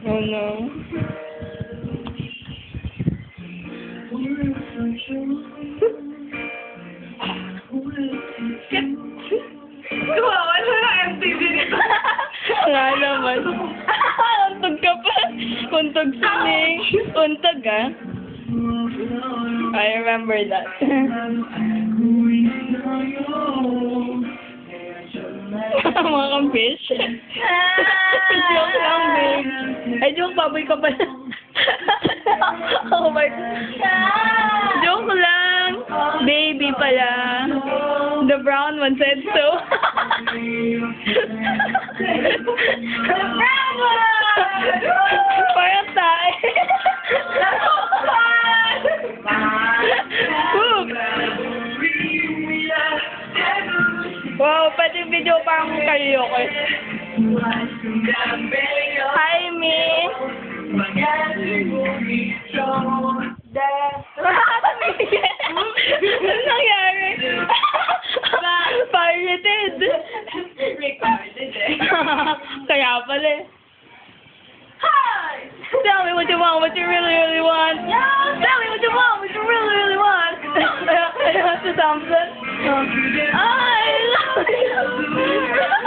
Oh no. Kawawa na lang MTV nito. Wala naman. Untog ka pa. Untog sining. Untog ah. I remember that. Mga kampish. Joke lang, babe. Ay, joke, baboy ka pala. Oh my God. Joke lang. Baby pala. The brown one said so. The brown one! Parang tayo. Wow, pati video pa ang karaoke. Hi, Mi. Ano nangyari? Pirated. Recorded eh. Kaya pala eh. Hi! Tell me what you want, what you really, really want. Tell me what you want, what you really, really want. I have to something. I love you.